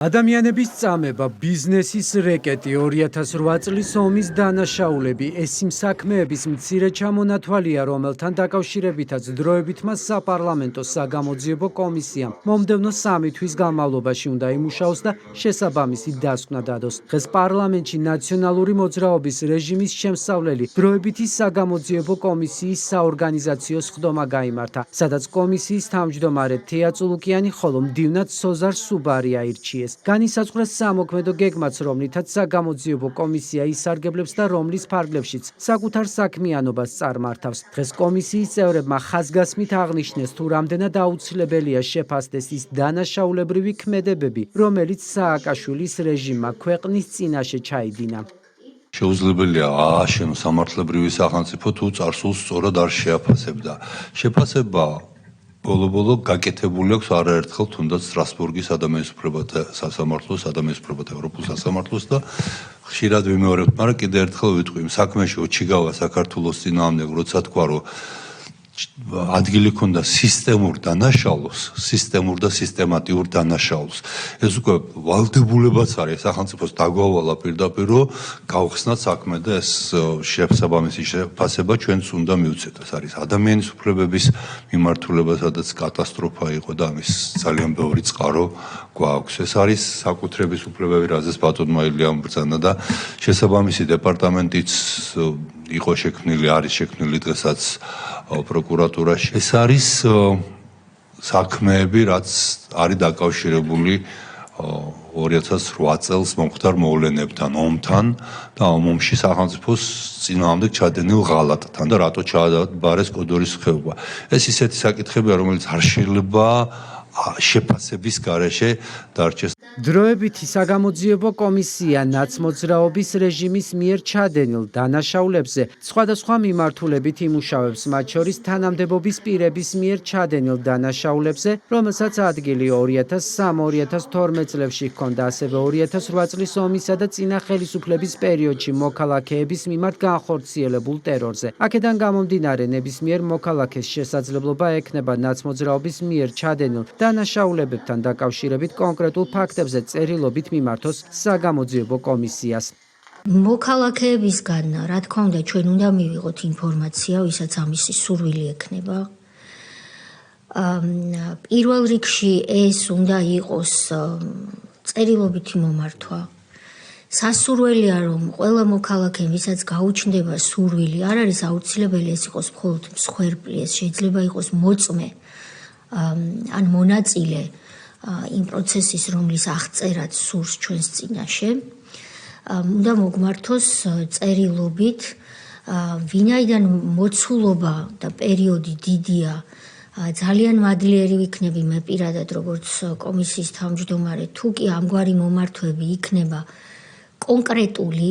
ადამიანების წამება, ბიზნესის რეკეტი, 2008 წლის ომის დანაშაულები, ეს იმ საქმეების მცირე ჩამონათვალია, რომელთან დაკავშირებითაც დროებით მას საპარლამენტო საგამოძიებო კომისიამ მომდევნო 3 თვის განმავლობაში უნდა იმუშაოს და შესაბამისი დასკვნა დადოს. დღეს პარლამენტში ნაციონალური მოძრაობის რეჟიმის შემსწავლელი დროებითი საგამოძიებო კომისიის საორგანიზაციო სხდომა გაიმართა, სადაც კომისიის თავმჯდომარე თეა წულუკიანი, ხოლო მდივნად სოზარ სუბარი აირჩიეს. განისაზღვრეს სამოქმედო გეგმაც, რომლითაც საგამოძიებო კომისია ისარგებლებს და რომლის ფარგლებშიც საკუთარ საქმიანობას წარმართავს. დღეს კომისიის წევრებმა ხაზგასმით აღნიშნეს, თუ რამდენად აუცილებელია შეფასდეს ის დანაშაულებრივი ქმედებები, რომელიც სააკაშვილის რეჟიმმა ქვეყნის წინაშე ჩაიდინა. შეუძლებელია ააშენოს სამართლებრივი სახელმწიფო, თუ წარსულს სწორად არ შეაფასებდა. შეფასება ბოლო-ბოლო გაკეთებული აქვს არაერთხელ, თუნდაც სტრასბურგის ადამიანის უფლებათა სასამართლოს, ადამიანის უფლებათა ევროპულ სასამართლოს და ხშირად ვიმეორებთ, მაგრამ კიდევ ერთხელ ვიტყვი, იმ საქმეში ოჩიგავა საქართველოს წინააღმდეგ, როცა თქვა, რომ ადგილი ქონდა სისტემურ დანაშაულს, სისტემურ და სისტემატიურ დანაშაულს. ეს უკვე ვალდებულებაც არის სახელმწიფოს დაგვავალა პირდაპირ, რომ გავხსნათ საქმე და ეს შესაბამისი შეფასება ჩვენც უნდა მივცეთ. ეს არის ადამიანის უფლებების მიმართულება, სადაც კატასტროფა იყო და ამის ძალიან ბევრი წყარო გვაქვს. ეს არის საკუთრების უფლებები, რაზეც ბატონმა ილიამ ბრძანა და შესაბამისი დეპარტამენტიც იყო შექმნილი, არის შექმნილი დღესაც პროკურატურაში. ეს არის საქმეები, რაც არის დაკავშირებული 2008 წელს მომხდარ მოვლენებთან, ომთან და ომში სახელმწიფოს წინააღმდეგ ჩადენილ ღალატთან და რატო ჩააბარეს კოდორის ხეობა. ეს ისეთი საკითხებია, რომელიც არ შეიძლება შეფასების გარეშე დარჩეს. დროებითი საგამოძიებო კომისია ნაცმოძრაობის რეჟიმის მიერ ჩადენილ დანაშაულებზე სხვადასხვა მიმართულებით იმუშავებს, მათ შორის თანამდებობის პირების მიერ ჩადენილ დანაშაულებზე, რომელსაც ადგილი 2003-2012 წლებში ჰქონდა, ასევე 2008 წლის ომისა და წინა ხელისუფლების პერიოდში მოქალაქეების მიმართ განხორციელებულ ტერორზე. აქედან გამომდინარე, ნებისმიერ მოქალაქეს შესაძლებლობა ექნება ნაცმოძრაობის მიერ ჩადენილ დანაშაულებებთან დაკავშირებით კონკრეტულ ფაქტებზე წერილობით მიმართოს საგამოძიებო კომისიას. მოქალაქეებისგან, რა თქმა უნდა, ჩვენ უნდა მივიღოთ ინფორმაცია, ვისაც ამისი სურვილი ექნება. პირველ რიგში ეს უნდა იყოს წერილობითი მომართვა. სასურველია, რომ ყველა მოქალაქე, ვისაც გაუჩნდება სურვილი, არ არის აუცილებელი ეს იყოს მხოლოდ მსხვერპლი, ეს შეიძლება იყოს მოწმე ან მონაწილე იმ პროცესის, რომლის აღწერაც სურს ჩვენს წინაშე, უნდა მოგმართოს წერილობით, ვინაიდან მოცულობა და პერიოდი დიდია, ძალიან მადლიერი ვიქნები მე პირადად, როგორც კომისიის თავმჯდომარე, თუ კი ამგვარი მომართვები იქნება კონკრეტული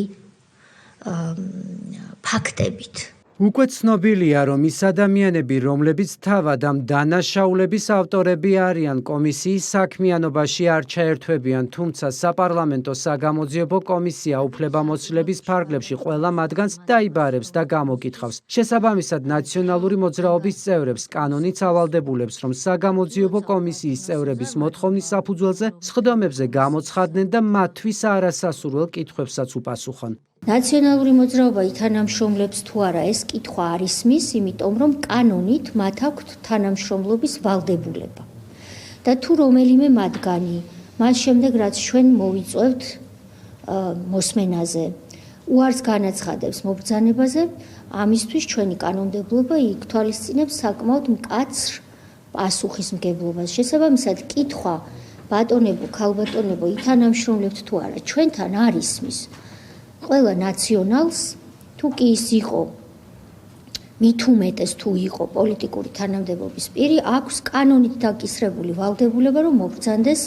ფაქტებით. უკვე ცნობილია, რომ ის ადამიანები, რომლებიც თავად ამ დანაშაულების ავტორები არიან, კომისიის საქმიანობაში არ ჩაერთვებიან, თუმცა საპარლამენტო საგამოძიებო კომისია უფლებამოსილების ფარგლებში ყველა მათგანს დაიბარებს და გამოკითხავს. შესაბამისად, ნაციონალური მოძრაობის წევრებს კანონიც ავალდებულებს, რომ საგამოძიებო კომისიის წევრების მოთხოვნის საფუძველზე სხდომებზე გამოცხადდნენ და მათთვის არასასურველ კითხვებსაც უპასუხონ. ნაციონალური მოძრაობა ითანამშრომლებს თუ არა, ეს კითხვა არ ისმის, იმიტომ რომ კანონით მათ აქვთ თანამშრომლობის ვალდებულება. და თუ რომელიმე მათგანი, მას შემდეგ რაც ჩვენ მოვიწევთ მოსმენაზე, უარს განაცხადებს მობრძანებაზე, ამისთვის ჩვენი კანონმდებლობა ითვალისწინებს საკმაოდ მკაცრ პასუხისმგებლობას. შესაბამისად, კითხვა ბატონებო, ქალბატონებო, ითანამშრომლებთ თუ არა, ჩვენთან არ ისმის. ყველა ნაციონალს, თუ კი ის იყო მით უმეტეს თუ იყო პოლიტიკური თანამდებობის პირი, აქვს კანონით დაკისრებული ვალდებულება, რომ მობრძანდეს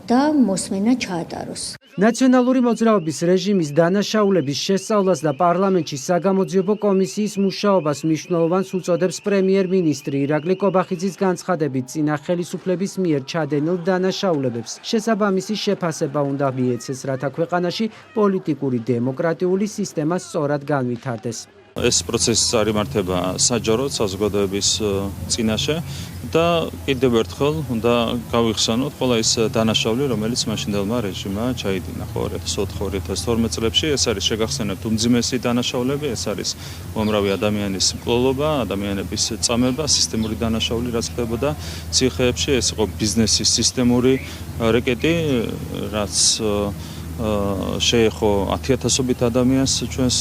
და მოსმენა ჩაატაროს. ნაციონალური მოძრაობის რეჟიმის დანაშაულების შესწავლას და პარლამენტში საგამოძიებო კომისიის მუშაობას მნიშვნელოვანს უწოდებს პრემიერ-მინისტრი ირაკლი კობახიძის განცხადებით, წინა ხელისუფლების მიერ ჩადენილ დანაშაულებებს შესაბამისი შეფასება უნდა მიეცეს, რათა ქვეყანაში პოლიტიკური დემოკრატიული სისტემა სწორად განვითარდეს. ეს პროცესი წარიმართება საჯაროდ საზოგადოების წინაშე და კიდევ ერთხელ უნდა გავიხსენოთ ყველა ის დანაშაული, რომელიც მაშინდელმა რეჟიმმა ჩაიდინა 2004-2012 წლებში. ეს არის შეგახსენებთ უმძიმესი დანაშაულები, ეს არის უამრავი ადამიანის მკვლელობა, ადამიანების წამება, სისტემური დანაშაული, რაც ხდებოდა ციხეებში, ეს იყო ბიზნესის სისტემური რეკეტი, რაც შეეხო 10,000-ობით ადამიანს ჩვენს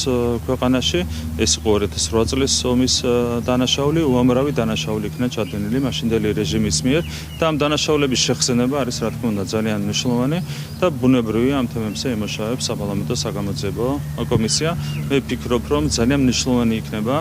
ქვეყანაში. ეს იყო 2008 წლის ომის დანაშაული, უამრავი დანაშაული იქნა ჩადენილი მაშინდელი რეჟიმის მიერ და ამ დანაშაულების შეხსენება არის რა თქმა უნდა ძალიან მნიშვნელოვანი და ბუნებრივია ამ თემებზე იმუშავებს საპარლამენტო საგამოძიებო კომისია. მე ვფიქრობ, რომ ძალიან მნიშვნელოვანი იქნება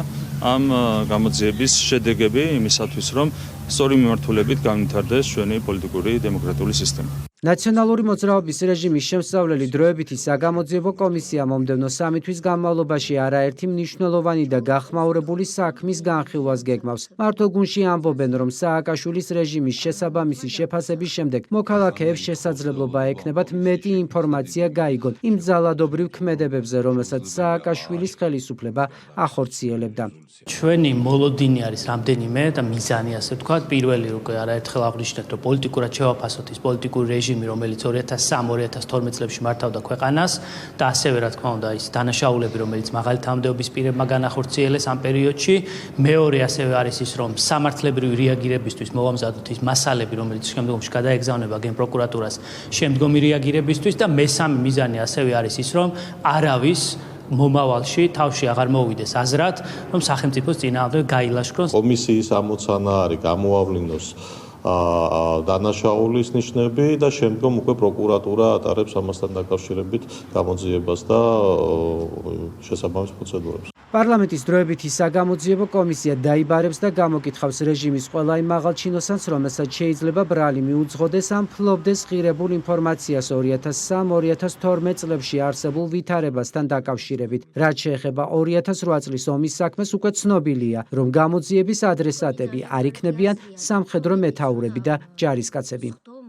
ამ გამოძიების შედეგები იმისათვის, რომ სწორი მიმართულებით განვითარდეს ჩვენი პოლიტიკური დემოკრატიული სისტემა. ნაციონალური მოძრაობის რეჟიმის შემსწავლელი დროებითი საგამოძიებო კომისია მომდევნო 3 თვის განმავლობაში არაერთი მნიშვნელოვანი და გახმაურებული საქმის განხილვას გეგმავს. მართლგუნში ამბობენ, რომ სააკაშვილის რეჟიმის შესაბამისი შეფასების შემდეგ მოქალაქეებს შესაძლებლობა ექნებათ მეტი ინფორმაცია გაიგონ იმ ძალადობრივ ქმედებებზე, რომელსაც სააკაშვილის ხელისუფლება ახორციელებდა. ჩვენი მოლოდინი არის რამდენიმე და მიზანი, ასე ვთქვათ, პირველი უკვე არაერთხელ აღვნიშნეთ, რომ პოლიტიკურად შევაფასოთ ის პოლიტიკური რეჟიმი, რომელიც 2003-2012 წლებში მართავდა ქვეყანას და ასევე რა თქმა უნდა ის დანაშაულები, რომელიც მაღალი თანამდებობის პირებმა განახორციელეს ამ პერიოდში. მეორე ასევე არის ის, რომ სამართლებრივი რეაგირებისთვის მოვამზადოთ ის მასალები, რომელიც შემდგომში გადაეგზავნება გენპროკურატურას შემდგომი რეაგირებისთვის და მესამე მიზანი ასევე არის ის, რომ არავის მომავალში თავში აღარ მოვიდეს აზრად, რომ სახელმწიფოს წინააღმდეგ გაილაშქროს. კომისიის ამოცანა არის გამოავლინოს დანაშაულის ნიშნები და შემდგომ უკვე პროკურატურა ატარებს ამასთან დაკავშირებით გამოძიებას და შესაბამის პროცედურებს. პარლამენტის დროებითი საგამოძიებო კომისია დაიბარებს და გამოკითხავს რეჟიმის ყველა იმ მაღალჩინოსანს, რომელსაც შეიძლება ბრალი მიუძღოდეს ან ფლობდეს ღირებულ ინფორმაციას 2003-2012 წლებში არსებულ ვითარებასთან დაკავშირებით. რაც შეეხება 2008 წლის ომის საქმეს, უკვე ცნობილია, რომ გამოძიების ადრესატები არ იქნებიან სამხედრო მეთაურები და ჯარისკაცები.